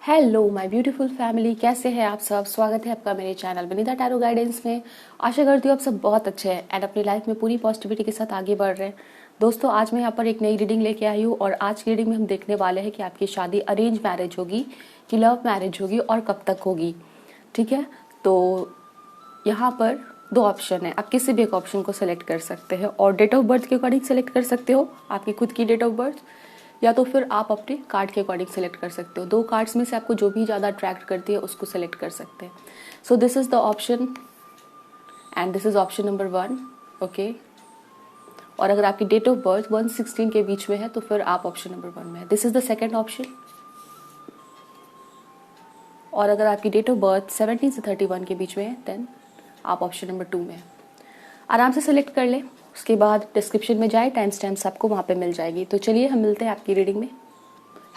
Hello my beautiful family, कैसे हैं आप सब। स्वागत है आपका मेरे चैनल वनिता टैरो गाइडेंस में। आशा करती हूँ आप सब बहुत अच्छे हैं एंड अपनी लाइफ में पूरी पॉजिटिविटी के साथ आगे बढ़ रहे हैं। दोस्तों, आज मैं यहाँ पर एक नई रीडिंग लेके आई हूँ और आज की रीडिंग में हम देखने वाले हैं कि आपकी शादी अरेंज मैरिज होगी कि लव मैरिज होगी और कब तक होगी। ठीक है, तो यहाँ पर दो ऑप्शन है, आप किसी भी एक ऑप्शन को सिलेक्ट कर सकते हैं और डेट ऑफ बर्थ के अकॉर्डिंग सिलेक्ट कर सकते हो, आपकी खुद की डेट ऑफ बर्थ, या तो फिर आप अपने कार्ड के अकॉर्डिंग सेलेक्ट कर सकते हो। दो कार्ड्स में से आपको जो भी ज़्यादा अट्रैक्ट करती है उसको सेलेक्ट कर सकते हैं। So this is the option and this is option number 1। Okay, और अगर आपकी डेट ऑफ बर्थ 1-16 के बीच में है तो फिर आप ऑप्शन नंबर 1 में है। This is the second option. और अगर आपकी डेट ऑफ बर्थ 17 से 31 के बीच में है देन आप ऑप्शन नंबर 2 में है। आराम से सेलेक्ट कर लें, उसके बाद डिस्क्रिप्शन में जाए, टाइम स्टैम्प्स आपको वहाँ पे मिल जाएगी। तो चलिए हम मिलते हैं आपकी रीडिंग में।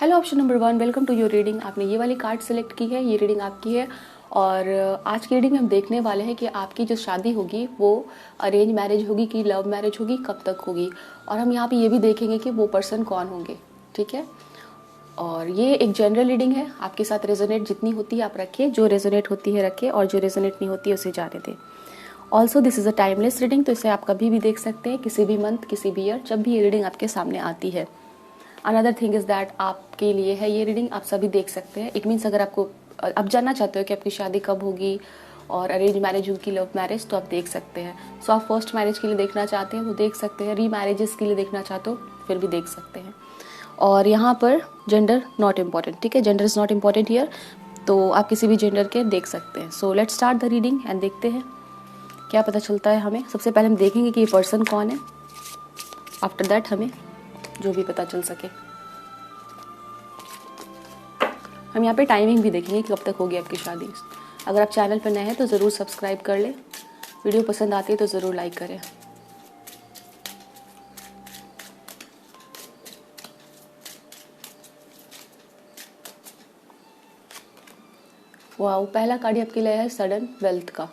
Hello option number 1, welcome to your reading. आपने ये वाली कार्ड सेलेक्ट की है, ये रीडिंग आपकी है। और आज की रीडिंग में हम देखने वाले हैं कि आपकी जो शादी होगी वो अरेंज मैरिज होगी कि लव मैरिज होगी, कब तक होगी। और हम यहाँ पे ये भी देखेंगे कि वो पर्सन कौन होंगे। ठीक है, और ये एक जनरल रीडिंग है, आपके साथ रेजोनेट जितनी होती है आप रखिए, जो रेजोनेट होती है रखिए और जो रेजोनेट नहीं होती है उसे जाने दें। Also this is a timeless reading, तो इसे आप कभी भी देख सकते हैं, किसी भी मंथ, किसी भी ईयर, जब भी ये रीडिंग आपके सामने आती है। अनदर थिंग इज़ दैट आपके लिए है ये रीडिंग, आप सभी देख सकते हैं। इट मीन्स अगर आपको आप जानना चाहते हो कि आपकी शादी कब होगी और अरेंज मैरिज होगी कि लव मैरिज, तो आप देख सकते हैं। सो आप फर्स्ट मैरिज के लिए देखना चाहते हैं तो देख सकते हैं, री मैरिजेस के लिए देखना चाहते हो फिर भी देख सकते हैं। और यहाँ पर जेंडर नॉट इम्पॉर्टेंट, ठीक है, gender is not important here, तो आप किसी भी जेंडर के देख सकते हैं। सो let's start the reading and देखते हैं क्या पता चलता है हमें। सबसे पहले हम देखेंगे कि ये पर्सन कौन है, आफ्टर दैट हमें जो भी पता चल सके। हम यहाँ पे टाइमिंग भी देखेंगे कि कब तक होगी आपकी शादी। अगर आप चैनल पर नए हैं तो ज़रूर सब्सक्राइब कर लें, वीडियो पसंद आती है तो ज़रूर लाइक करें। वाओ, पहला कार्ड आपके लिए है सडन वेल्थ का।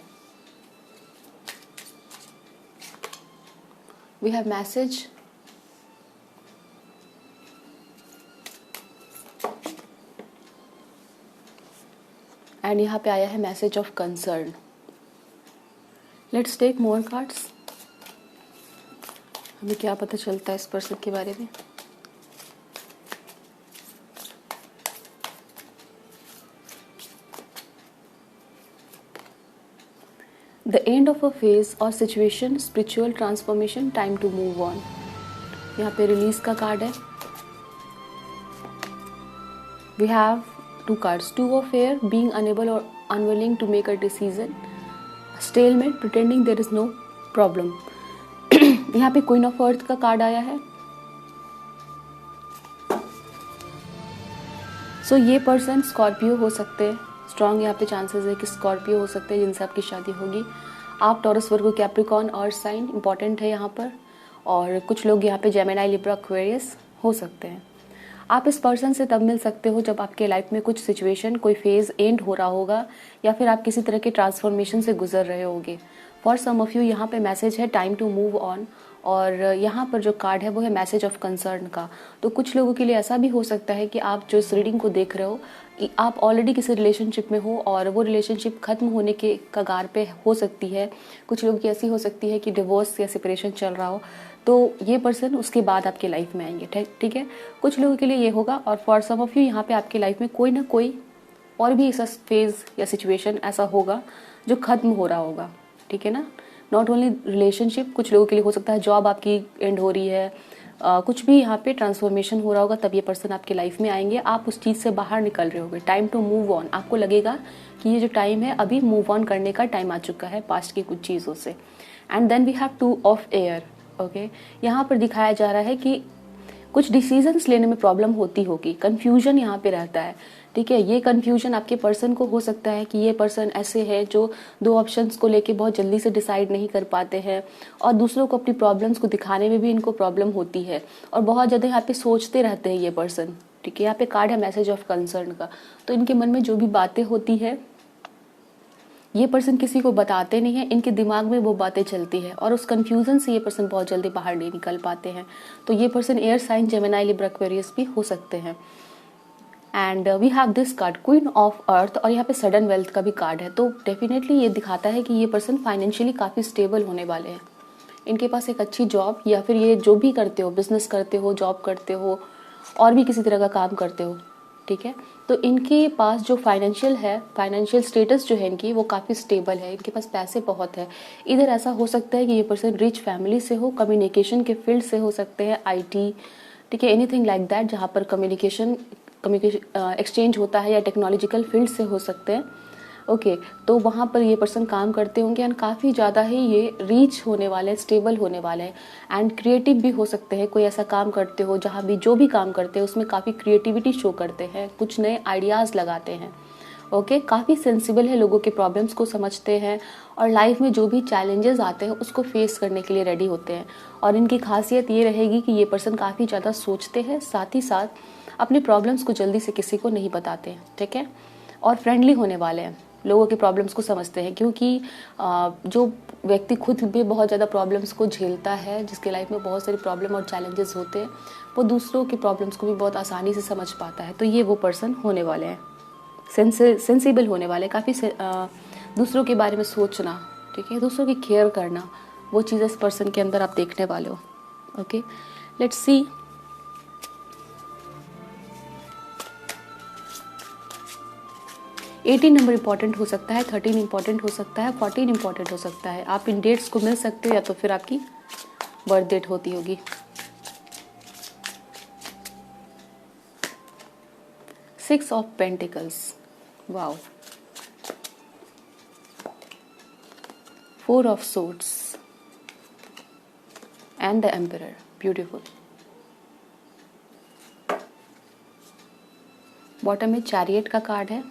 वी हैव मैसेज, एंड यहाँ पे आया है message of concern. Let's take more cards, हमें क्या पता चलता है इस पर्सन के बारे में। The end of a phase और situation, spiritual transformation, time to move on. यहाँ पे रिलीज का कार्ड है। We have two cards, two of air, being unable or unwilling to make a decision, stalemate, pretending there is no problem। यहाँ पे queen of अर्थ का card आया है। सो ये पर्सन स्कॉर्पियो हो सकते हैं, स्ट्रॉन्ग यहाँ पे चांसेस है कि स्कॉर्पियो हो सकते हैं जिनसे आपकी शादी होगी। आप टॉरस, वर्गो, कैप्रिकॉर्न और साइन इंपॉर्टेंट है यहाँ पर। और कुछ लोग यहाँ पे जेमिनी, लिब्रा, एक्वेरियस हो सकते हैं। आप इस पर्सन से तब मिल सकते हो जब आपके लाइफ में कुछ सिचुएशन, कोई फेज एंड हो रहा होगा या फिर आप किसी तरह के ट्रांसफॉर्मेशन से गुजर रहे होगे। फॉर सम ऑफ यू यहाँ पे मैसेज है टाइम टू मूव ऑन, और यहाँ पर जो कार्ड है वो है मैसेज ऑफ कंसर्न का। तो कुछ लोगों के लिए ऐसा भी हो सकता है कि आप जो इस रीडिंग को देख रहे हो, आप ऑलरेडी किसी रिलेशनशिप में हो और वो रिलेशनशिप खत्म होने के कगार पे हो सकती है। कुछ लोगों की ऐसी हो सकती है कि डिवोर्स या सेपरेशन चल रहा हो, तो ये पर्सन उसके बाद आपके लाइफ में आएंगे। ठीक है, कुछ लोगों के लिए ये होगा। और फॉर सम ऑफ यू यहाँ पे आपके लाइफ में कोई ना कोई और भी ऐसा फेज या सिचुएशन ऐसा होगा जो खत्म हो रहा होगा। ठीक है ना, नॉट ओनली रिलेशनशिप, कुछ लोगों के लिए हो सकता है जॉब आपकी एंड हो रही है, कुछ भी यहाँ पे ट्रांसफॉर्मेशन हो रहा होगा, तब ये पर्सन आपके लाइफ में आएंगे। आप उस चीज़ से बाहर निकल रहे होगे। टाइम टू मूव ऑन, आपको लगेगा कि ये जो टाइम है अभी मूव ऑन करने का टाइम आ चुका है पास्ट की कुछ चीज़ों से। And then we have 2 of air. Okay, यहाँ पर दिखाया जा रहा है कि कुछ डिसीजंस लेने में प्रॉब्लम होती होगी, कंफ्यूजन यहाँ पे रहता है। ठीक है, ये कंफ्यूजन आपके पर्सन को हो सकता है कि ये पर्सन ऐसे है जो दो ऑप्शंस को लेके बहुत जल्दी से डिसाइड नहीं कर पाते हैं और दूसरों को अपनी प्रॉब्लम्स को दिखाने में भी इनको प्रॉब्लम होती है और बहुत ज़्यादा यहाँ पे सोचते रहते हैं ये पर्सन। ठीक है, यहाँ पे कार्ड है मैसेज ऑफ कंसर्न का। तो इनके मन में जो भी बातें होती है ये पर्सन किसी को बताते नहीं है, इनके दिमाग में वो बातें चलती है और उस कंफ्यूजन से ये पर्सन बहुत जल्दी बाहर नहीं निकल पाते हैं। तो ये person air sign, Gemini, Libra, Aquarius भी हो सकते हैं। And we have this card queen of earth, और यहाँ पे सडन वेल्थ का भी कार्ड है। तो डेफिनेटली ये दिखाता है कि ये पर्सन फाइनेंशियली काफ़ी स्टेबल होने वाले हैं। इनके पास एक अच्छी जॉब, या फिर ये जो भी करते हो, बिजनेस करते हो, जॉब करते हो, और भी किसी तरह का काम करते हो, ठीक है, तो इनके पास जो फाइनेंशियल है, फाइनेंशियल स्टेटस जो है इनकी, वो काफ़ी स्टेबल है। इनके पास पैसे बहुत है। इधर ऐसा हो सकता है कि ये पर्सन रिच फैमिली से हो, कम्युनिकेशन के फील्ड से हो सकते हैं, IT, ठीक है, एनीथिंग लाइक दैट, जहाँ पर कम्युनिकेशन एक्सचेंज होता है, या टेक्नोलॉजिकल फील्ड से हो सकते हैं। ओके, तो वहाँ पर ये पर्सन काम करते होंगे एंड काफ़ी ज़्यादा ही ये रीच होने वाले हैं, स्टेबल होने वाले हैं, एंड क्रिएटिव भी हो सकते हैं। कोई ऐसा काम करते हो जहाँ भी जो भी काम करते हैं उसमें काफ़ी क्रिएटिविटी शो करते हैं, कुछ नए आइडियाज़ लगाते हैं। ओके, काफ़ी सेंसिबल है, लोगों के प्रॉब्लम्स को समझते हैं, और लाइफ में जो भी चैलेंजेस आते हैं उसको फेस करने के लिए रेडी होते हैं। और इनकी खासियत ये रहेगी कि ये पर्सन काफ़ी ज़्यादा सोचते हैं, साथ ही साथ अपनी प्रॉब्लम्स को जल्दी से किसी को नहीं बताते हैं, ठीक है, और फ्रेंडली होने वाले हैं, लोगों के प्रॉब्लम्स को समझते हैं। क्योंकि जो व्यक्ति खुद भी बहुत ज़्यादा प्रॉब्लम्स को झेलता है, जिसके लाइफ में बहुत सारी प्रॉब्लम और चैलेंजेस होते हैं, वो दूसरों की प्रॉब्लम्स को भी बहुत आसानी से समझ पाता है। तो ये वो पर्सन होने वाले हैं, सेंसिबल होने वाले, काफ़ी दूसरों के बारे में सोचना, ठीक है, दूसरों की केयर करना, वो चीज़ इस पर्सन के अंदर आप देखने वाले हो। Okay, let's see. Eighteen number important हो सकता है, 13 इंपॉर्टेंट हो सकता है, 14 इंपॉर्टेंट हो सकता है। आप इन डेट्स को मिल सकते हो, या तो फिर आपकी बर्थ डेट होती होगी। 6 of pentacles, wow, 4 of swords and the emperor, beautiful. Bottom में चैरियट का कार्ड है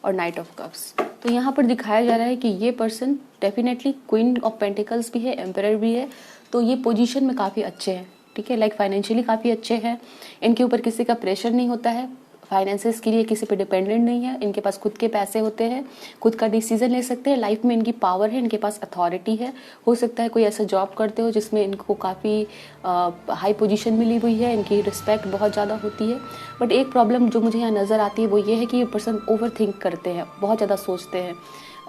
और नाइट ऑफ कप्स। तो यहाँ पर दिखाया जा रहा है कि ये person definitely queen of pentacles भी है, एम्परर भी है, तो ये पोजीशन में काफ़ी अच्छे हैं, ठीक है, लाइक फाइनेंशियली काफ़ी अच्छे हैं। इनके ऊपर किसी का प्रेशर नहीं होता है, फाइनेंसेस के लिए किसी पे डिपेंडेंट नहीं है। इनके पास खुद के पैसे होते हैं, खुद का डिसीजन ले सकते हैं, लाइफ में इनकी पावर है, इनके पास अथॉरिटी है। हो सकता है कोई ऐसा जॉब करते हो जिसमें इनको काफ़ी हाई पोजीशन मिली हुई है, इनकी रिस्पेक्ट बहुत ज़्यादा होती है। बट एक प्रॉब्लम जो मुझे यहाँ नज़र आती है वो ये है कि ये पर्सन ओवर थिंक करते हैं, बहुत ज़्यादा सोचते हैं,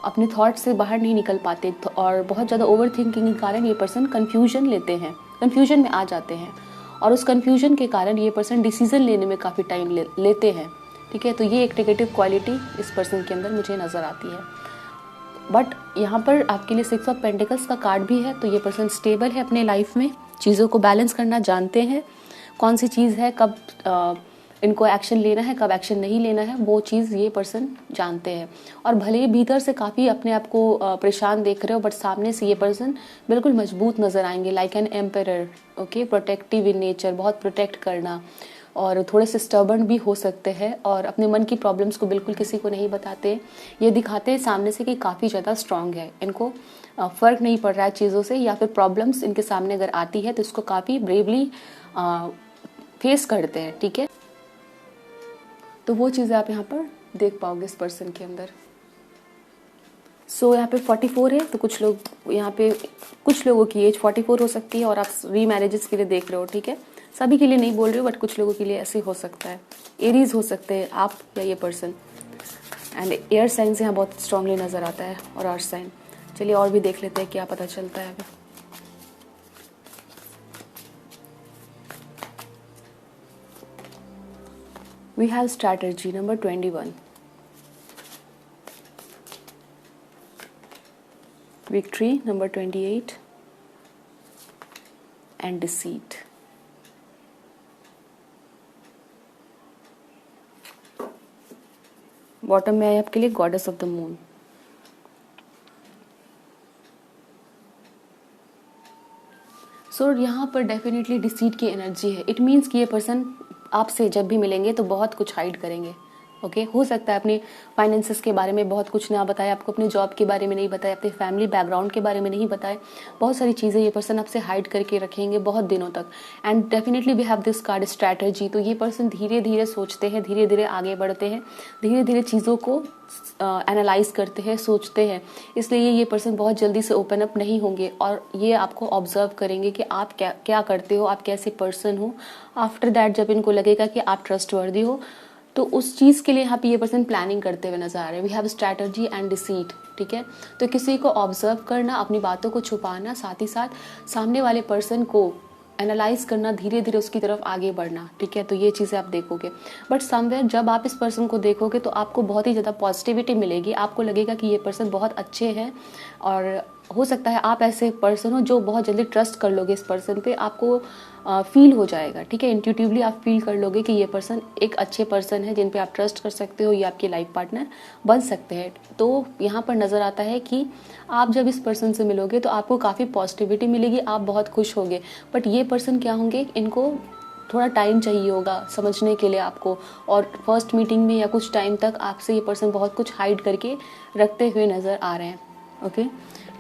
अपने थॉट से बाहर नहीं निकल पाते, और बहुत ज़्यादा ओवर थिंकिंग के कारण ये पर्सन कन्फ्यूजन लेते हैं, कन्फ्यूजन में आ जाते हैं, और उस कन्फ्यूजन के कारण ये पर्सन डिसीजन लेने में काफ़ी टाइम लेते हैं, ठीक है। तो ये एक नेगेटिव क्वालिटी इस पर्सन के अंदर मुझे नज़र आती है। बट यहाँ पर आपके लिए 6 ऑफ पेंटिकल्स का कार्ड भी है, तो ये पर्सन स्टेबल है अपने लाइफ में, चीज़ों को बैलेंस करना जानते हैं, कौन सी चीज़ है, कब इनको एक्शन लेना है, कब एक्शन नहीं लेना है, वो चीज़ ये पर्सन जानते हैं। और भले ही भीतर से काफ़ी अपने आप को परेशान देख रहे हो, बट सामने से ये पर्सन बिल्कुल मजबूत नज़र आएंगे, like an emperor, okay, protective in nature, बहुत प्रोटेक्ट करना, और थोड़े से स्टर्बन भी हो सकते हैं, और अपने मन की प्रॉब्लम्स को बिल्कुल किसी को नहीं बताते। ये दिखाते हैं सामने से कि काफ़ी ज़्यादा स्ट्रांग है, इनको फ़र्क नहीं पड़ रहा है चीज़ों से, या फिर प्रॉब्लम्स इनके सामने अगर आती है तो इसको काफ़ी ब्रेवली फेस करते हैं, ठीक है। तो वो चीज़ें आप यहाँ पर देख पाओगे इस पर्सन के अंदर। सो यहाँ पे 44 है, तो कुछ लोग यहाँ पे, कुछ लोगों की एज 44 हो सकती है, और आप रीमैरिजेस के लिए देख रहे हो, ठीक है। सभी के लिए नहीं बोल रही हो, बट कुछ लोगों के लिए ऐसे हो सकता है। एरीज हो सकते हैं आप या ये पर्सन, एंड एयर साइंस यहाँ बहुत स्ट्रांगली नज़र आता है, और अर्थ साइन। चलिए और भी देख लेते हैं क्या पता चलता है अभी। We have strategy number 21. Victory number 28. And deceit. Bottom में है आपके लिए गॉडेस ऑफ द मून। सो यहाँ पर डेफिनेटली डिसीट की एनर्जी है। इट मीन्स कि ये पर्सन आपसे जब भी मिलेंगे तो बहुत कुछ हाइड करेंगे, ओके। हो सकता है अपने फाइनेंसेस के बारे में बहुत कुछ ना बताए आपको, अपने जॉब के बारे में नहीं बताए, अपने फैमिली बैकग्राउंड के बारे में नहीं बताए, बहुत सारी चीज़ें ये पर्सन आपसे हाइड करके रखेंगे बहुत दिनों तक। And definitely we have this card strategy. तो ये पर्सन धीरे धीरे सोचते हैं, धीरे धीरे आगे बढ़ते हैं, धीरे धीरे चीज़ों को एनालाइज करते हैं, सोचते हैं। इसलिए ये पर्सन बहुत जल्दी से ओपन अप नहीं होंगे, और ये आपको ऑब्जर्व करेंगे कि आप क्या क्या करते हो, आप कैसे पर्सन हो। आफ्टर दैट जब इनको लगेगा कि आप ट्रस्टवर्दी हो, तो उस चीज़ के लिए यहाँ पे ये पर्सन प्लानिंग करते हुए नजर आ रहे हैं। We have strategy and deceit, ठीक है। तो किसी को ऑब्जर्व करना, अपनी बातों को छुपाना, साथ ही साथ सामने वाले पर्सन को एनालाइज करना, धीरे धीरे उसकी तरफ आगे बढ़ना, ठीक है। तो ये चीज़ें आप देखोगे, बट समवेयर जब आप इस पर्सन को देखोगे तो आपको बहुत ही ज़्यादा पॉजिटिविटी मिलेगी। आपको लगेगा कि ये पर्सन बहुत अच्छे हैं, और हो सकता है आप ऐसे पर्सन हो जो बहुत जल्दी ट्रस्ट कर लोगे इस पर्सन पे। आपको फील हो जाएगा, ठीक है, इंट्यूटिवली आप फील कर लोगे कि ये पर्सन एक अच्छे पर्सन है जिन पे आप ट्रस्ट कर सकते हो, ये आपके लाइफ पार्टनर बन सकते हैं। तो यहाँ पर नज़र आता है कि आप जब इस पर्सन से मिलोगे तो आपको काफ़ी पॉजिटिविटी मिलेगी, आप बहुत खुश होगे। बट ये पर्सन क्या होंगे, इनको थोड़ा टाइम चाहिए होगा समझने के लिए आपको, और फर्स्ट मीटिंग में या कुछ टाइम तक आपसे ये पर्सन बहुत कुछ हाइड करके रखते हुए नज़र आ रहे हैं। ओके,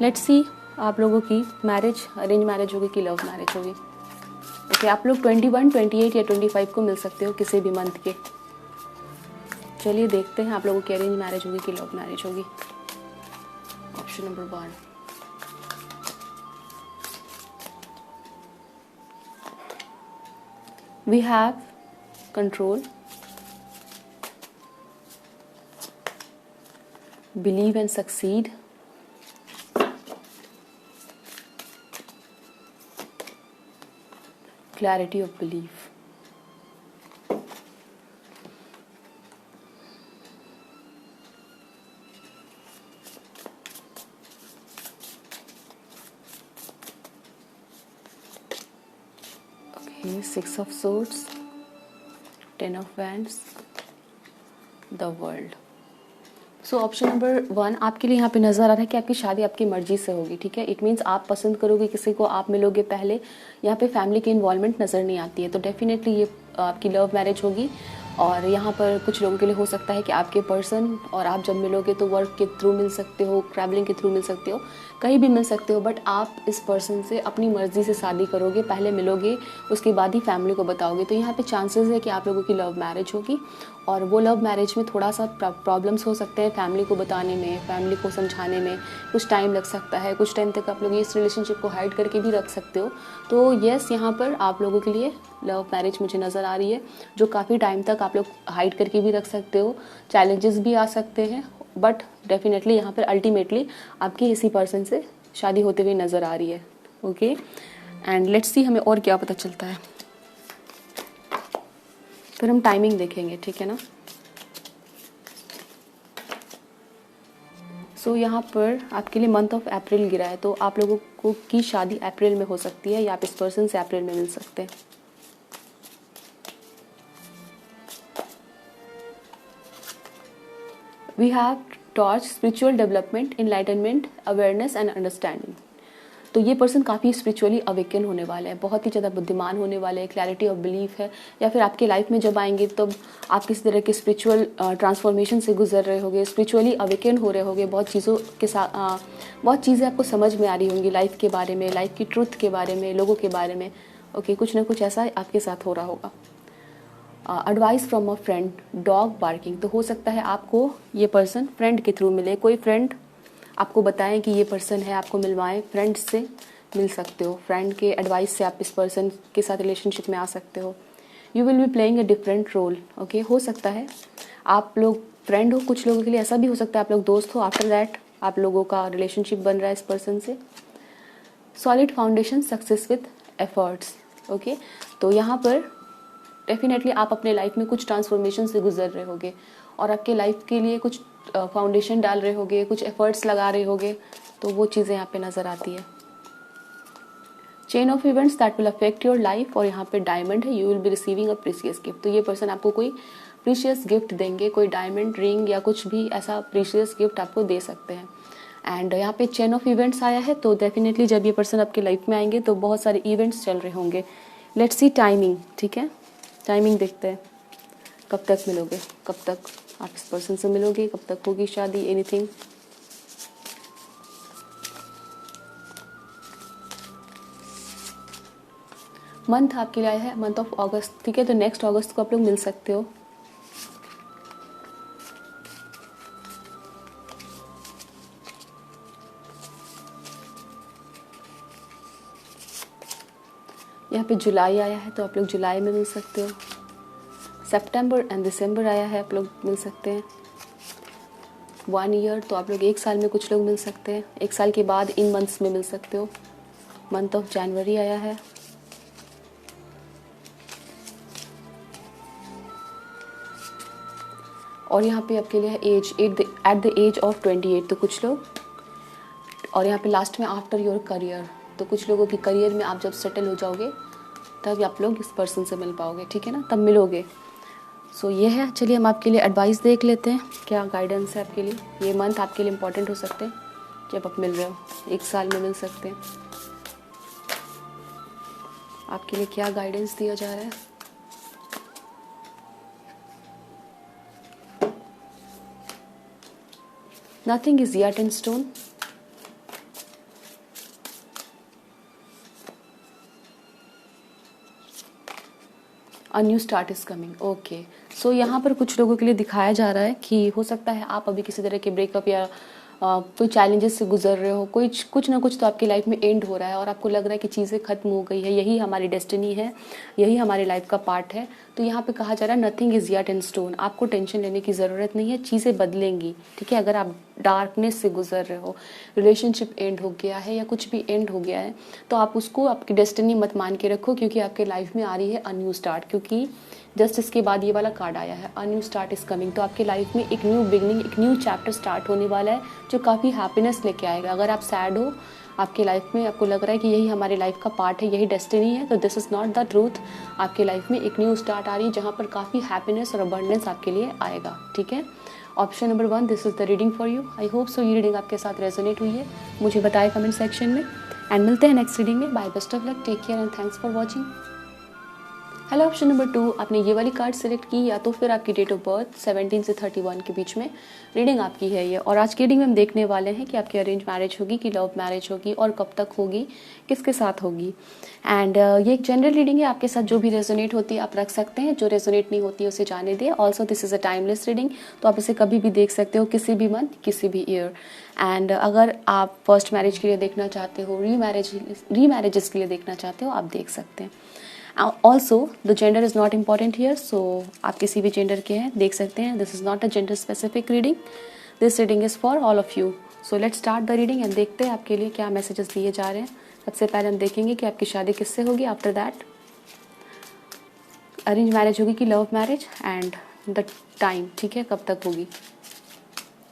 लेट्स सी आप लोगों की मैरिज अरेंज मैरिज होगी कि लव मैरिज होगी। ओके, आप लोग 21, 28 या 25 को मिल सकते हो किसी भी मंथ के। चलिए देखते हैं आप लोगों की अरेंज मैरिज होगी कि लव मैरिज होगी। Option number 1, we have control, believe and succeed, clarity of belief. Okay, 6 of swords, 10 of wands, the world. So option number 1 आपके लिए यहाँ पे नज़र आ रहा है कि आपकी शादी आपकी मर्जी से होगी, ठीक है। इट मीन्स आप पसंद करोगे किसी को, आप मिलोगे पहले। यहाँ पे फैमिली की इन्वॉल्वमेंट नज़र नहीं आती है, तो डेफिनेटली ये आपकी लव मैरिज होगी। और यहाँ पर कुछ लोगों के लिए हो सकता है कि आपके पर्सन और आप जब मिलोगे तो वर्क के थ्रू मिल सकते हो, ट्रैवलिंग के थ्रू मिल सकते हो, कहीं भी मिल सकते हो। बट आप इस पर्सन से अपनी मर्जी से शादी करोगे, पहले मिलोगे, उसके बाद ही फैमिली को बताओगे। तो यहाँ पे चांसेस है कि आप लोगों की लव मैरिज होगी, और वो लव मैरिज में थोड़ा सा प्रॉब्लम्स हो सकते हैं फैमिली को बताने में, फैमिली को समझाने में कुछ टाइम लग सकता है। कुछ टाइम तक आप लोग इस रिलेशनशिप को हाइड करके भी रख सकते हो। तो येस, यहाँ पर आप लोगों के लिए लव मैरिज मुझे नज़र आ रही है, जो काफ़ी टाइम तक आप लोग हाइड करके भी रख सकते हो। चैलेंजेस भी आ सकते हैं, बट डेफिनेटली यहाँ पर अल्टीमेटली आपकी इसी पर्सन से शादी होते हुए नज़र आ रही है। ओके, एंड लेट्स सी हमें और क्या पता चलता है। फिर हम टाइमिंग देखेंगे, ठीक है ना। सो यहाँ पर आपके लिए मंथ ऑफ अप्रैल गिरा है, तो आप लोगों को की शादी अप्रैल में हो सकती है, या आप इस पर्सन से अप्रैल में मिल सकते हैं। We have torch, spiritual development, enlightenment, awareness and understanding. तो ये पर्सन काफ़ी स्पिरिचुअली अवेकन होने वाले हैं, बहुत ही ज़्यादा बुद्धिमान होने वाले हैं, क्लैरिटी ऑफ बिलीफ है। या फिर आपके लाइफ में जब आएंगे तब आप किसी तरह के स्पिरिचुअल ट्रांसफॉर्मेशन से गुजर रहे होगे, स्पिरिचुअली अवेकन हो रहे होगे, बहुत चीज़ों के साथ बहुत चीज़ें आपको समझ में आ रही होंगी लाइफ के बारे में, लाइफ की ट्रुथ के बारे में, लोगों के बारे में। ओके, कुछ ना कुछ ऐसा आपके साथ हो रहा होगा। Advice from a friend, dog barking. तो हो सकता है आपको ये पर्सन फ्रेंड के थ्रू मिले, कोई फ्रेंड आपको बताएं कि ये पर्सन है, आपको मिलवाएं, फ्रेंड से मिल सकते हो। फ्रेंड के एडवाइस से आप इस पर्सन के साथ रिलेशनशिप में आ सकते हो। You will be playing a different role. Okay, हो सकता है आप लोग फ्रेंड हो, कुछ लोगों के लिए ऐसा भी हो सकता है आप लोग दोस्त हो। आफ्टर दैट आप लोगों का रिलेशनशिप बन रहा है इस पर्सन से। Solid foundation, success with efforts. Okay, तो यहाँ पर डेफिनेटली आप अपने लाइफ में कुछ ट्रांसफॉर्मेशन से गुजर रहे होगे, और आपके लाइफ के लिए कुछ फाउंडेशन डाल रहे होगे, कुछ एफर्ट्स लगा रहे होगे, तो वो चीज़ें यहाँ पे नज़र आती है। Chain of events that will affect your life, और यहाँ पे डायमंड है, you will be receiving a precious gift. तो ये पर्सन आपको कोई प्रीशियस गिफ्ट देंगे, कोई डायमंड रिंग या कुछ भी ऐसा प्रीशियस गिफ्ट आपको दे सकते हैं। एंड यहाँ पे चेन ऑफ इवेंट्स आया है, तो डेफिनेटली जब ये पर्सन आपके लाइफ में आएंगे तो बहुत सारे इवेंट्स चल रहे होंगे। लेट्स सी टाइमिंग, ठीक है, टाइमिंग देखते हैं कब तक मिलोगे, कब तक आप इस पर्सन से मिलोगे, कब तक होगी शादी, एनीथिंग। मंथ आपके लिए आया है मंथ ऑफ अगस्त, ठीक है, तो नेक्स्ट अगस्त को आप लोग मिल सकते हो। यहाँ पे जुलाई आया है, तो आप लोग जुलाई में मिल सकते हो। सितंबर एंड दिसंबर आया है, आप लोग मिल सकते हैं। 1 ईयर तो आप लोग 1 साल में कुछ लोग मिल सकते हैं, 1 साल के बाद इन मंथ्स में मिल सकते हो। मंथ ऑफ जनवरी आया है, और यहाँ पे आपके लिए age at the age of 28 तो कुछ लोग, और यहाँ पे लास्ट में आफ्टर योर करियर तो कुछ लोगों की करियर में आप जब सेटल हो जाओगे तब आप लोग इस पर्सन से मिल पाओगे, ठीक है ना, तब मिलोगे। सो ये है। चलिए हम आपके लिए एडवाइस देख लेते हैं, क्या गाइडेंस है आपके लिए। ये मंथ आपके लिए इम्पोर्टेंट हो सकते हैं जब आप मिल रहे हो, 1 साल में मिल सकते हैं। आपके लिए क्या गाइडेंस दिया जा रहा है। Nothing is yet in stone. A new start is coming. Okay, so यहाँ पर कुछ लोगों के लिए दिखाया जा रहा है कि हो सकता है आप अभी किसी तरह के ब्रेकअप या कोई चैलेंजेस से गुजर रहे हो, कुछ ना कुछ तो आपकी लाइफ में एंड हो रहा है और आपको लग रहा है कि चीज़ें खत्म हो गई है, यही हमारी डेस्टिनी है, यही हमारी लाइफ का पार्ट है। तो यहाँ पे कहा जा रहा है nothing is yet in stone. आपको टेंशन लेने की ज़रूरत नहीं है, चीज़ें बदलेंगी, ठीक है। अगर आप डार्कनेस से गुजर रहे हो, रिलेशनशिप एंड हो गया है या कुछ भी एंड हो गया है, तो आप उसको आपकी डेस्टिनी मत मान के रखो, क्योंकि आपके लाइफ में आ रही है अ न्यू स्टार्ट। क्योंकि जस्ट इसके बाद ये वाला कार्ड आया है, अ न्यू स्टार्ट इज कमिंग। तो आपकी लाइफ में एक न्यू बिगनिंग, एक न्यू चैप्टर स्टार्ट होने वाला है जो काफ़ी हैप्पीनेस लेके आएगा। अगर आप सैड हो आपके लाइफ में, आपको लग रहा है कि यही हमारी लाइफ का पार्ट है, यही डेस्टिनी है, तो this is not the truth. आपके लाइफ में एक न्यू स्टार्ट आ रही है जहाँ पर काफ़ी हैप्पीनेस और अबंडेंस आपके लिए आएगा, ठीक है। Option number 1, this is the reading for you. I hope so ये रीडिंग आपके साथ रेजोनेट हुई है, मुझे बताएं कमेंट सेक्शन में। एंड मिलते हैं नेक्स्ट रीडिंग में। Bye, best of luck, take care and thanks for watching. Hello, option number 2, आपने ये वाली कार्ड सेलेक्ट की या तो फिर आपकी डेट ऑफ बर्थ 17 से 31 के बीच में रीडिंग आपकी है ये। और आज की रीडिंग में हम देखने वाले हैं कि आपकी अरेंज मैरिज होगी कि लव मैरिज होगी और कब तक होगी, किसके साथ होगी। एंड ये एक जनरल रीडिंग है, आपके साथ जो भी रेजोनेट होती है आप रख सकते हैं, जो रेजोनेट नहीं होती है उसे जाने दें। Also this is a timeless reading, तो आप इसे कभी भी देख सकते हो, किसी भी मंथ, किसी भी ईयर। एंड अगर आप फर्स्ट मैरिज के लिए देखना चाहते हो, रीमैरिजेस के लिए देखना चाहते हो, आप देख सकते हैं। Also the gender is not important here, so आप किसी भी जेंडर के हैं देख सकते हैं। This is not a gender specific reading, this reading is for all of you. So let's start the reading and देखते हैं आपके लिए क्या मैसेजेस दिए जा रहे हैं। सबसे पहले हम देखेंगे कि आपकी शादी किससे होगी, आफ्टर दैट अरेंज मैरिज होगी कि love marriage, and the time, ठीक है, कब तक होगी।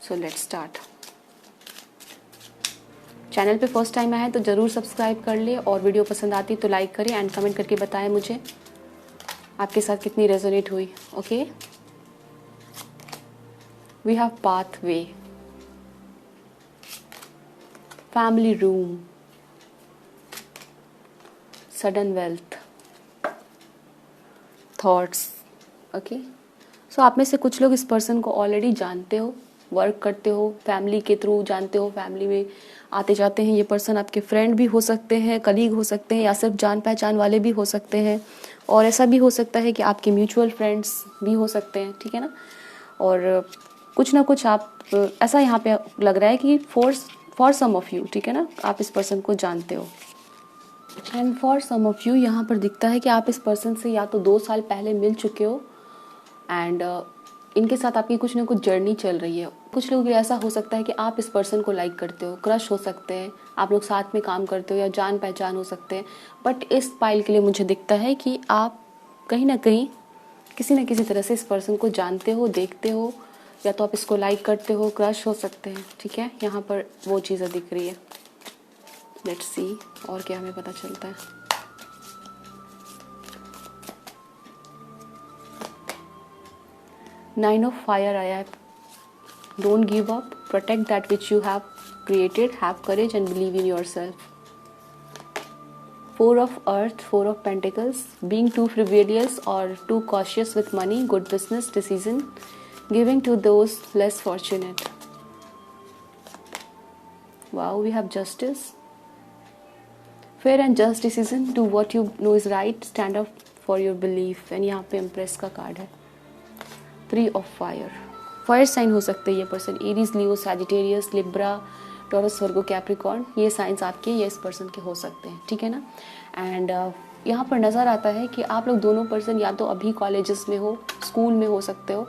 सो लेट्स स्टार्ट। चैनल पे फर्स्ट टाइम आया है तो ज़रूर सब्सक्राइब कर ले, और वीडियो पसंद आती तो लाइक करें एंड कमेंट करके बताएं मुझे आपके साथ कितनी रेजोनेट हुई। Okay, we have pathway, family room, sudden wealth, thoughts. Okay, so आप में से कुछ लोग इस पर्सन को ऑलरेडी जानते हो, वर्क करते हो, फैमिली के थ्रू जानते हो, फैमिली में आते जाते हैं। ये पर्सन आपके फ्रेंड भी हो सकते हैं, कलीग हो सकते हैं, या सिर्फ जान पहचान वाले भी हो सकते हैं, और ऐसा भी हो सकता है कि आपके म्यूचुअल फ्रेंड्स भी हो सकते हैं, ठीक है ना। और कुछ ना कुछ आप ऐसा यहाँ पे लग रहा है कि फॉर सम ऑफ यू, ठीक है ना, आप इस पर्सन को जानते हो। And for some of you यहाँ पर दिखता है कि आप इस पर्सन से या तो 2 साल पहले मिल चुके हो, एंड इनके साथ आपकी कुछ ना कुछ जर्नी चल रही है। कुछ लोगों के लिए ऐसा हो सकता है कि आप इस पर्सन को लाइक करते हो, क्रश हो सकते हैं, आप लोग साथ में काम करते हो या जान पहचान हो सकते हैं। बट इस पाइल के लिए मुझे दिखता है कि आप कहीं ना कहीं किसी न किसी तरह से इस पर्सन को जानते हो, देखते हो, या तो आप इसको लाइक करते हो, क्रश हो सकते हैं, ठीक है। यहाँ पर वो चीज़ें दिख रही है। लेट्स सी और क्या हमें पता चलता है। नाइन ऑफ फायर आया है। Don't give up, protect that which you have created, have courage and believe in yourself. 4 of earth, 4 of pentacles, being too frivolous or too cautious with money, good business decision, giving to those less fortunate. Wow, we have justice, fair and just decision, do what you know is right, stand up for your belief. And यहाँ पे impress का card है। 3 of fire, fire sign हो सकते हैं ये person, Aries, लियो, Sagittarius, Libra, taurus, वर्गो, Capricorn. ये science आपके या इस पर्सन के हो सकते हैं, ठीक है ना। एंड यहाँ पर नज़र आता है कि आप लोग दोनों पर्सन या तो अभी कॉलेजेस में हो, स्कूल में हो सकते हो,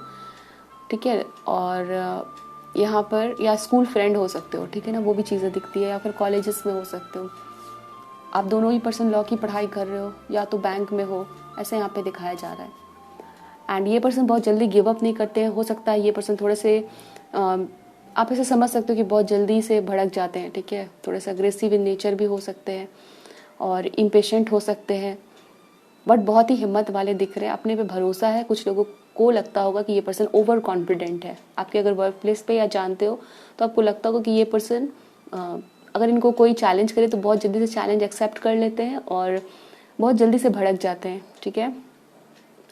ठीक है, और यहाँ पर या स्कूल फ्रेंड हो सकते हो, ठीक है ना, वो भी चीज़ें दिखती है, या फिर कॉलेजेस में हो सकते हो। आप दोनों ही पर्सन लॉ की पढ़ाई कर रहे हो या तो बैंक में हो, ऐसे यहाँ पे दिखाया जा रहा है। एंड ये पर्सन बहुत जल्दी गिव अप नहीं करते हैं। हो सकता है ये पर्सन थोड़े से आप ऐसे समझ सकते हो कि बहुत जल्दी से भड़क जाते हैं, ठीक है, थोड़े से अग्रेसिव इन नेचर भी हो सकते हैं और इम्पेशेंट हो सकते हैं, बट बहुत ही हिम्मत वाले दिख रहे हैं, अपने पे भरोसा है। कुछ लोगों को लगता होगा कि ये पर्सन ओवर कॉन्फिडेंट है। आपके अगर वर्क प्लेस पे या जानते हो तो आपको लगता होगा कि ये पर्सन अगर इनको कोई चैलेंज करे तो बहुत जल्दी से चैलेंज एक्सेप्ट कर लेते हैं और बहुत जल्दी से भड़क जाते हैं, ठीक है।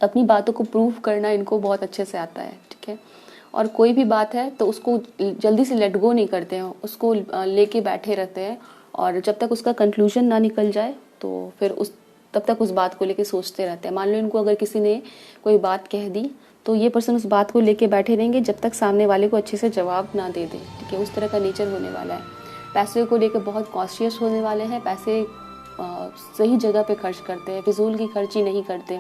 अपनी बातों को प्रूव करना इनको बहुत अच्छे से आता है, ठीक है। और कोई भी बात है तो उसको जल्दी से लेट गो नहीं करते हैं, उसको लेके बैठे रहते हैं और जब तक उसका कंक्लूजन ना निकल जाए तो फिर तब तक उस बात को लेके सोचते रहते हैं। मान लो इनको अगर किसी ने कोई बात कह दी तो ये पर्सन उस बात को लेके बैठे रहेंगे जब तक सामने वाले को अच्छे से जवाब ना दे दे, ठीक है। उस तरह का नेचर होने वाला है। पैसे को लेकर बहुत कॉन्शियस होने वाले हैं, पैसे सही जगह पे खर्च करते हैं, फिजूल की खर्ची नहीं करते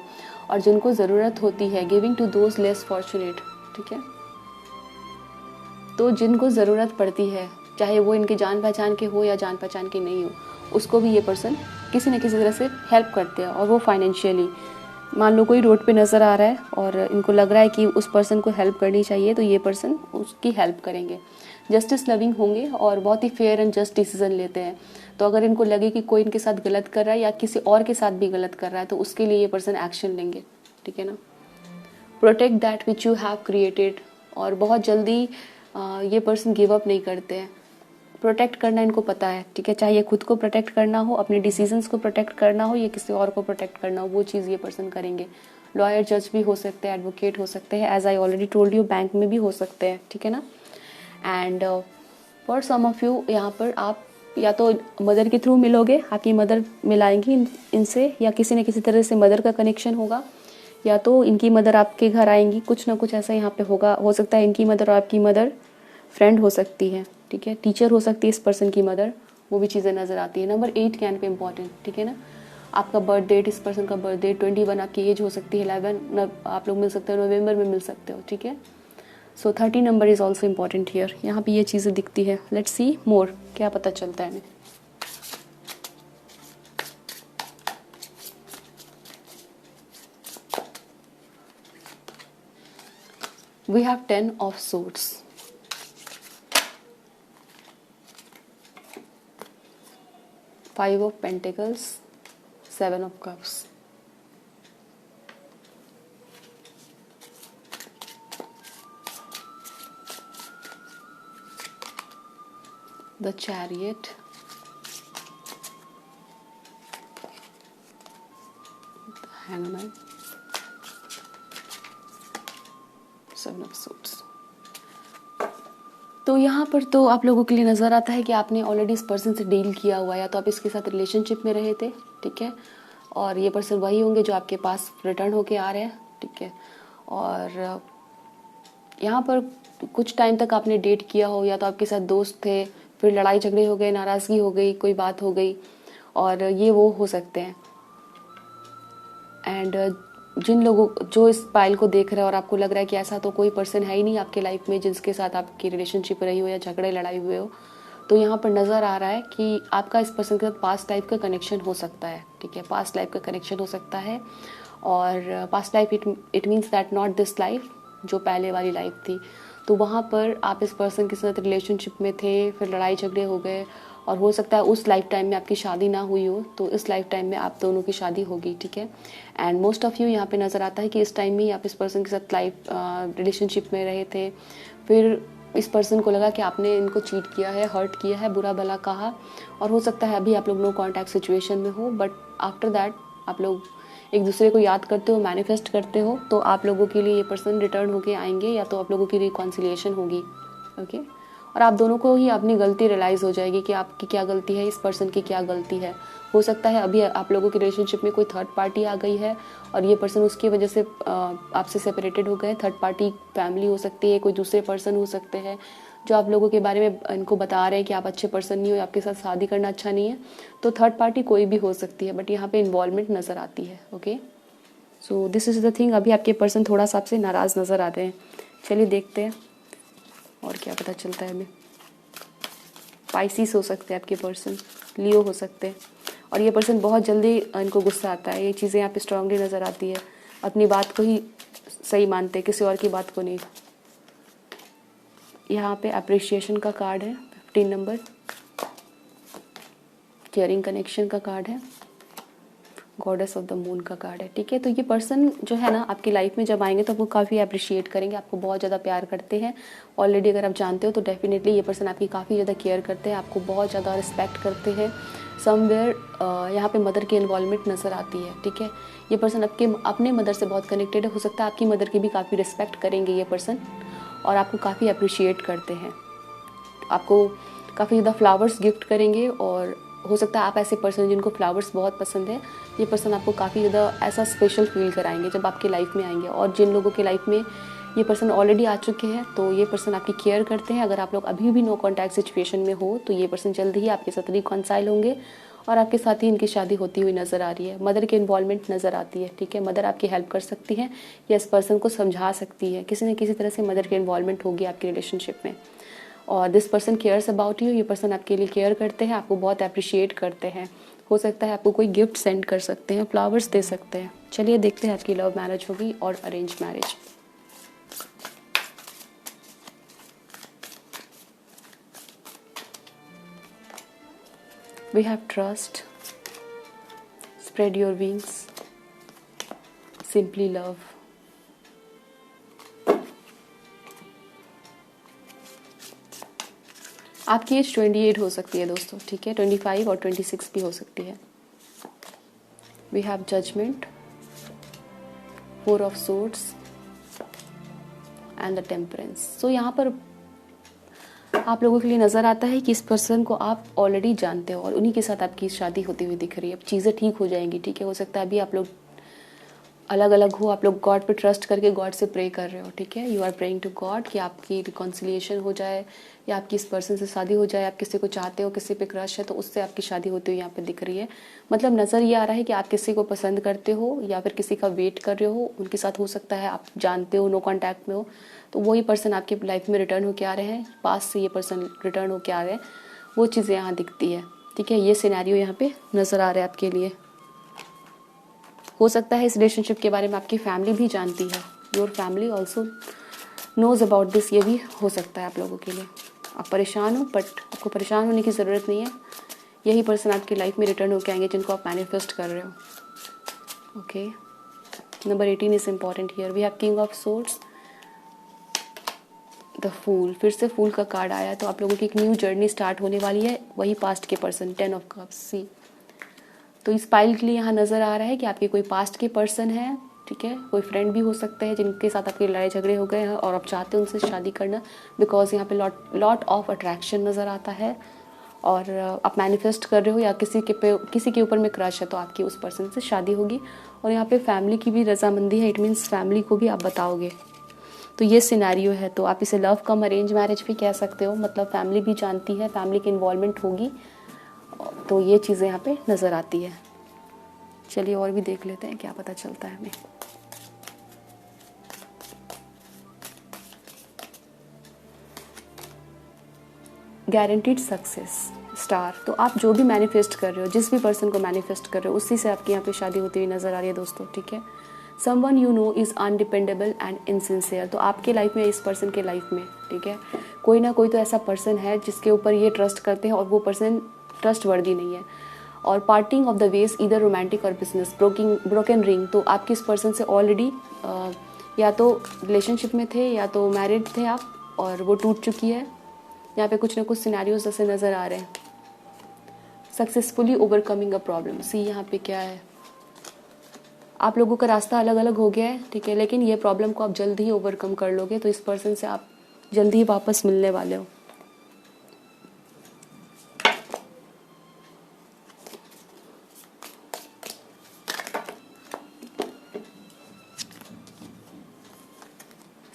और जिनको ज़रूरत होती है giving to those less fortunate, ठीक है। तो जिनको ज़रूरत पड़ती है, चाहे वो इनकी जान पहचान के हो या जान पहचान के नहीं हो, उसको भी ये पर्सन किसी न किसी तरह से हेल्प करते हैं। और वो फाइनेंशियली, मान लो कोई रोड पे नज़र आ रहा है और इनको लग रहा है कि उस पर्सन को हेल्प करनी चाहिए तो ये पर्सन उसकी हेल्प करेंगे। जस्टिस लविंग होंगे और बहुत ही फेयर एंड जस्ट डिसीजन लेते हैं। तो अगर इनको लगे कि कोई इनके साथ गलत कर रहा है या किसी और के साथ भी गलत कर रहा है तो उसके लिए ये पर्सन एक्शन लेंगे, ठीक है ना। Protect that which you have created, और बहुत जल्दी ये पर्सन गिव अप नहीं करते हैं। प्रोटेक्ट करना इनको पता है, ठीक है, चाहे ये खुद को प्रोटेक्ट करना हो, अपने डिसीजंस को प्रोटेक्ट करना हो या किसी और को प्रोटेक्ट करना हो, वो चीज़ ये पर्सन करेंगे। लॉयर, जज भी हो सकते हैं, एडवोकेट हो सकते हैं, as I already told you bank में भी हो सकते हैं, ठीक है ना। And for some of you यहाँ पर आप या तो मदर के थ्रू मिलोगे, आपकी मदर मिलाएंगी इनसे, या किसी न किसी तरह से मदर का कनेक्शन होगा, या तो इनकी मदर आपके घर आएंगी, कुछ ना कुछ ऐसा यहाँ पे होगा। हो सकता है इनकी मदर और आपकी मदर फ्रेंड हो सकती है, ठीक है, टीचर हो सकती है इस पर्सन की मदर, वो भी चीज़ें नज़र आती है। नंबर 8 कैन पे इंपॉर्टेंट, ठीक है ना। आपका बर्थ डेट, इस पर्सन का बर्थ डेट 21, आपकी एज हो सकती है 11, आप लोग मिल सकते हो नवंबर में मिल सकते हो, ठीक है। सो 30 number is also important here. यहाँ पे ये चीज़ें दिखती है। लेट्स सी मोर, क्या पता चलता है हमें। We have 10 of swords, 5 of pentacles, 7 of cups, the chariot, the hangman, 7 of swords। तो यहाँ पर तो आप लोगों के लिए नज़र आता है कि आपने ऑलरेडी इस पर्सन से डील किया हुआ है, या तो आप इसके साथ रिलेशनशिप में रहे थे, ठीक है, और ये पर्सन वही होंगे जो आपके पास रिटर्न होके आ रहे हैं, ठीक है। और यहाँ पर कुछ टाइम तक आपने डेट किया हो, या तो आपके साथ दोस्त थे, फिर लड़ाई झगड़े हो गए, नाराज़गी हो गई, कोई बात हो गई, और ये वो हो सकते हैं। एंड जिन लोगों जो इस फाइल को देख रहे हैं और आपको लग रहा है कि ऐसा तो कोई पर्सन है ही नहीं आपके लाइफ में जिसके साथ आपकी रिलेशनशिप रही हो या झगड़े लड़ाई हुए हो, तो यहाँ पर नज़र आ रहा है कि आपका इस पर्सन के साथ पास्ट लाइफ का कनेक्शन हो सकता है, ठीक है, पास्ट लाइफ का कनेक्शन हो सकता है। और past life it means that not this life, जो पहले वाली लाइफ थी। तो वहाँ पर आप इस पर्सन के साथ रिलेशनशिप में थे, फिर लड़ाई झगड़े हो गए, और हो सकता है उस लाइफ टाइम में आपकी शादी ना हुई हो, तो इस लाइफ टाइम में आप दोनों की शादी होगी, ठीक है। एंड मोस्ट ऑफ यू यहाँ पे नज़र आता है कि इस टाइम में ही आप इस पर्सन के साथ लाइफ रिलेशनशिप में रहे थे, फिर इस पर्सन को लगा कि आपने इनको चीट किया है, हर्ट किया है, बुरा भला कहा, और हो सकता है अभी आप लोग नो कॉन्टैक्ट सिचुएशन में हो, बट आफ्टर दैट आप लोग एक दूसरे को याद करते हो, मैनिफेस्ट करते हो, तो आप लोगों के लिए ये पर्सन रिटर्न होके आएंगे, या तो आप लोगों की रिकॉन्सिलिएशन होगी, ओके। और आप दोनों को ही अपनी गलती रियलाइज़ हो जाएगी कि आपकी क्या गलती है, इस पर्सन की क्या गलती है। हो सकता है अभी आप लोगों की रिलेशनशिप में कोई थर्ड पार्टी आ गई है और ये पर्सन उसकी वजह से आपसे सेपरेटेड हो गए। थर्ड पार्टी फैमिली हो सकती है, कोई दूसरे पर्सन हो सकते हैं जो आप लोगों के बारे में इनको बता रहे हैं कि आप अच्छे पर्सन नहीं हो, आपके साथ शादी करना अच्छा नहीं है। तो थर्ड पार्टी कोई भी हो सकती है, बट यहाँ पे इन्वॉल्वमेंट नज़र आती है। Okay, so this is the thing. अभी आपके पर्सन थोड़ा सा आपसे नाराज़ नज़र आ रहे हैं। चलिए देखते हैं और क्या पता चलता है हमें। स्पाइसीस हो सकते हैं आपके पर्सन, लियो हो सकते हैं, और ये पर्सन बहुत जल्दी इनको गुस्सा आता है। ये चीज़ें यहाँ पे स्ट्रांगली नज़र आती है। अपनी बात को ही सही मानते हैं, किसी और की बात को नहीं। यहाँ पे अप्रिशिएशन का कार्ड है, 15 नंबर। केयरिंग कनेक्शन का कार्ड है, गॉडेस ऑफ द मून का कार्ड है। ठीक है, तो ये पर्सन जो है ना आपकी लाइफ में जब आएंगे तो वो काफ़ी अप्रिशिएट करेंगे, आपको बहुत ज़्यादा प्यार करते हैं। ऑलरेडी अगर आप जानते हो तो डेफिनेटली ये पर्सन आपकी काफ़ी ज़्यादा केयर करते हैं, आपको बहुत ज़्यादा रिस्पेक्ट करते हैं। समवेयर यहाँ पे मदर की इन्वॉल्वमेंट नज़र आती है। ठीक है, ये पर्सन अपने मदर से बहुत कनेक्टेड है। हो सकता है आपकी मदर की भी काफ़ी रिस्पेक्ट करेंगे ये पर्सन, और आपको काफ़ी अप्रिशिएट करते हैं। आपको काफ़ी ज़्यादा फ्लावर्स गिफ्ट करेंगे, और हो सकता है आप ऐसे पर्सन जिनको फ्लावर्स बहुत पसंद है, ये पर्सन आपको काफ़ी ज़्यादा ऐसा स्पेशल फील कराएंगे जब आपकी लाइफ में आएंगे। और जिन लोगों की लाइफ में ये पर्सन ऑलरेडी आ चुके हैं तो ये पर्सन आपकी केयर करते हैं। अगर आप लोग अभी भी नो कॉन्टैक्ट सिचुएशन में हो तो ये पर्सन जल्द ही आपके साथ रिकॉन्साइल होंगे और आपके साथ ही इनकी शादी होती हुई नज़र आ रही है। मदर की इन्वॉल्वमेंट नज़र आती है। ठीक है, मदर आपकी हेल्प कर सकती है या इस पर्सन को समझा सकती है। किसी न किसी तरह से मदर की इन्वॉल्वमेंट होगी आपकी रिलेशनशिप में। और this person cares about you, ये पर्सन आपके लिए केयर करते हैं, आपको बहुत अप्रिशिएट करते हैं। हो सकता है आपको कोई गिफ्ट सेंड कर सकते हैं, फ्लावर्स दे सकते हैं। चलिए देखते हैं आपकी लव मैरिज होगी और arrange marriage. We have trust, spread your wings, simply love. आपकी एज 28 हो सकती है दोस्तों। ठीक है, 25 और 26 भी हो सकती है। We have judgement, 4 of swords and the temperance. So यहाँ पर आप लोगों के लिए नज़र आता है कि इस पर्सन को आप ऑलरेडी जानते हो और उन्हीं के साथ आपकी शादी होती हुई दिख रही है। अब चीज़ें ठीक हो जाएंगी। ठीक है, हो सकता है अभी आप लोग अलग अलग हो, आप लोग गॉड पे ट्रस्ट करके गॉड से प्रे कर रहे हो। ठीक है, you are praying to God कि आपकी रिकॉन्सिलिएशन हो जाए या आपकी इस पर्सन से शादी हो जाए। आप किसी को चाहते हो, किसी पे क्रश है तो उससे आपकी शादी होती हुई यहाँ पे दिख रही है। मतलब नज़र ये आ रहा है कि आप किसी को पसंद करते हो या फिर किसी का वेट कर रहे हो, उनके साथ हो सकता है आप जानते हो, नो कॉन्टैक्ट में हो, तो वही पर्सन आपकी लाइफ में रिटर्न होके आ रहे हैं। पास से ये पर्सन रिटर्न होके आ रहे हैं, वो चीज़ें यहाँ दिखती है। ठीक है, ये सिनेरियो यहाँ पे नज़र आ रहा है आपके लिए। हो सकता है इस रिलेशनशिप के बारे में आपकी फैमिली भी जानती है, your family also knows about this. ये भी हो सकता है आप लोगों के लिए। आप परेशान हो, बट आपको परेशान होने की ज़रूरत नहीं है। यही पर्सन आपकी लाइफ में रिटर्न होकर आएंगे जिनको आप मैनिफेस्ट कर रहे हो। Okay, number 18 is important here. We have king of swords, the fool. फिर से फूल का कार्ड आया, तो आप लोगों की एक न्यू जर्नी स्टार्ट होने वाली है। वही पास्ट के पर्सन, 10 ऑफ कप्स। सी, तो इस पाइल के लिए यहाँ नज़र आ रहा है कि आपके कोई पास्ट के पर्सन है। ठीक है, कोई फ्रेंड भी हो सकते हैं जिनके साथ आपके लड़ाई झगड़े हो गए हैं और आप चाहते हैं उनसे शादी करना, बिकॉज यहाँ पे लॉट ऑफ अट्रैक्शन नज़र आता है और आप मैनिफेस्ट कर रहे हो या किसी के ऊपर में क्रश है तो आपकी उस पर्सन से शादी होगी। और यहाँ पे फैमिली की भी रजामंदी है, इट मीन्स फैमिली को भी आप बताओगे। तो ये सिनेरियो है, तो आप इसे लव कम अरेंज मैरिज भी कह सकते हो। मतलब फैमिली भी जानती है, फैमिली की इन्वॉल्वमेंट होगी, तो ये चीज़ें यहाँ पे नज़र आती है। चलिए और भी देख लेते हैं क्या पता चलता है हमें। Guaranteed success, star. तो आप जो भी मैनिफेस्ट कर रहे हो, जिस भी पर्सन को मैनिफेस्ट कर रहे हो, उसी से आपके यहाँ पे शादी होती हुई नज़र आ रही है दोस्तों। ठीक है, someone you know is undependable and insincere. तो आपके लाइफ में, इस पर्सन के लाइफ में, ठीक है, कोई ना कोई तो ऐसा पर्सन है जिसके ऊपर ये ट्रस्ट करते हैं और वो पर्सन ट्रस्ट वर्दी नहीं है। और पार्टिंग ऑफ द वेज, इधर रोमांटिक और बिजनेस, ब्रोकन रिंग। तो आप किस पर्सन से ऑलरेडी या तो रिलेशनशिप में थे या तो मैरिड थे आप और वो टूट चुकी है। यहाँ पे कुछ ना कुछ सिनेरियोज ऐसे नज़र आ रहे हैं। Successfully overcoming a problem. See, यहाँ पे क्या है, आप लोगों का रास्ता अलग अलग हो गया है। ठीक है, लेकिन ये प्रॉब्लम को आप जल्द ही ओवरकम कर लोगे। तो इस पर्सन से आप जल्द ही वापस मिलने वाले हो।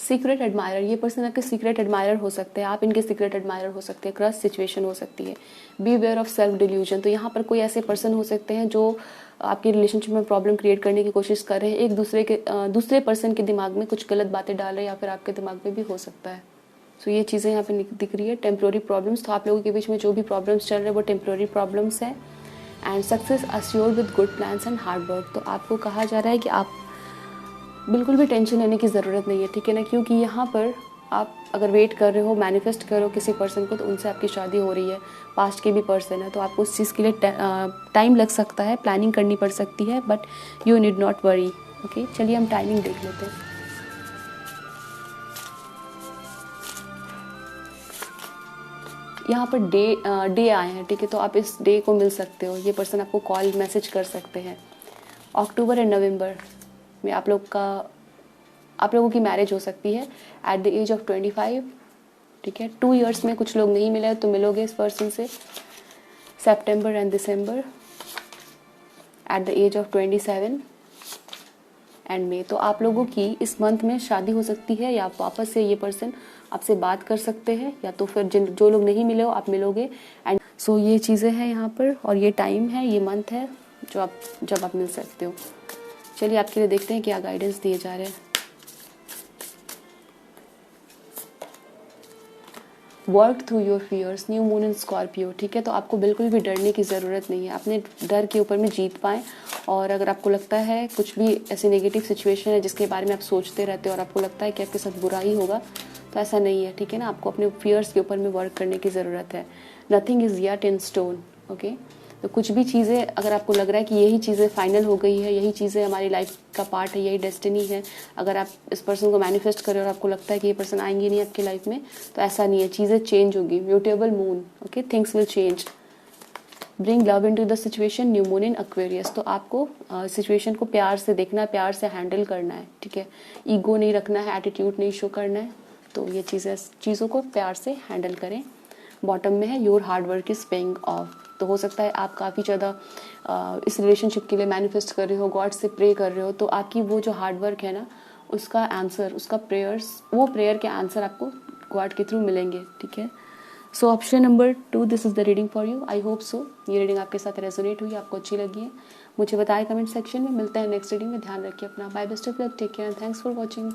सीक्रेट एडमायरर, ये पर्सन आपके सीक्रेट एडमायरर हो सकते हैं, आप इनके सीक्रेट एडमायरर हो सकते हैं। क्रश सिचुएशन हो सकती है। Beware of self delusion, तो यहाँ पर कोई ऐसे पर्सन हो सकते हैं जो आपकी रिलेशनशिप में प्रॉब्लम क्रिएट करने की कोशिश कर रहे हैं, एक दूसरे पर्सन के दिमाग में कुछ गलत बातें डाल रहे हैं, या फिर आपके दिमाग में भी हो सकता है। सो ये चीज़ें यहाँ पे दिख रही है। टेम्प्रोरी प्रॉब्लम्स, तो आप लोगों के बीच में जो भी प्रॉब्लम्स चल रहे हैं वो टेम्प्रोरी प्रॉब्लम्स है। And success assure with good plans and hard work, तो आपको कहा जा रहा है कि आप बिल्कुल भी टेंशन लेने की ज़रूरत नहीं है, ठीक है ना, क्योंकि यहाँ पर आप अगर वेट कर रहे हो, मैनिफेस्ट कर रहे हो किसी पर्सन को, तो उनसे आपकी शादी हो रही है, पास्ट के भी पर्सन है, तो आपको उस चीज़ के लिए टाइम लग सकता है, प्लानिंग करनी पड़ सकती है, but you need not worry. Okay, चलिए हम टाइमिंग देख लेते हैं। यहाँ पर डे आए हैं, ठीक है, तो आप इस डे को मिल सकते हो, ये पर्सन आपको कॉल मैसेज कर सकते हैं। अक्टूबर एंड नवंबर में आप लोगों की मैरिज हो सकती है एट द एज ऑफ 25, ठीक है। 2 इयर्स में कुछ लोग नहीं मिले तो मिलोगे इस पर्सन से। September and December at the age of 27 and May, तो आप लोगों की इस मंथ में शादी हो सकती है, या वापस से ये पर्सन आपसे बात कर सकते हैं, या तो फिर जो लोग नहीं मिले हो आप मिलोगे। एंड सो ये चीज़ें हैं यहाँ पर, और ये टाइम है, ये मंथ है जब आप मिल सकते हो। चलिए आपके लिए देखते हैं क्या गाइडेंस दिए जा रहे हैं। Work through your fears, new moon in Scorpio, ठीक है, तो आपको बिल्कुल भी डरने की ज़रूरत नहीं है, अपने डर के ऊपर में जीत पाएँ। और अगर आपको लगता है कुछ भी ऐसी नेगेटिव सिचुएशन है जिसके बारे में आप सोचते रहते हो और आपको लगता है कि आपके साथ बुरा ही होगा, तो ऐसा नहीं है, ठीक है ना, आपको अपने फियर्स के ऊपर में वर्क करने की ज़रूरत है। Nothing is yet in stone, okay, तो कुछ भी चीज़ें अगर आपको लग रहा है कि यही चीज़ें फाइनल हो गई है, यही चीज़ें हमारी लाइफ का पार्ट है, यही डेस्टिनी है, अगर आप इस पर्सन को मैनिफेस्ट करें और आपको लगता है कि ये पर्सन आएंगे नहीं आपकी लाइफ में, तो ऐसा नहीं है, चीज़ें चेंज होगी। Mutable moon, okay, things will change. Bring love into the situation, new moon in Aquarius, तो आपको सिचुएशन को प्यार से देखना है, प्यार से हैंडल करना है, ठीक है, ईगो नहीं रखना है, एटीट्यूड नहीं शो करना है, तो ये चीज़ों को प्यार से हैंडल करें। बॉटम में है your hard work is paying off, तो हो सकता है आप काफ़ी ज़्यादा इस रिलेशनशिप के लिए मैनिफेस्ट कर रहे हो, गॉड से प्रे कर रहे हो, तो आपकी वो जो हार्ड वर्क है ना, उसका आंसर, उसका वो प्रेयर के आंसर आपको गॉड के थ्रू मिलेंगे, ठीक है। So option number 2, this is the reading for you. I hope so ये रीडिंग आपके साथ रेजोनेट हुई, आपको अच्छी लगी है, मुझे बताएं कमेंट सेक्शन में। मिलते हैं नेक्स्ट रीडिंग में, ध्यान रखिए अपना, bye, best of luck, take care and thanks for watching.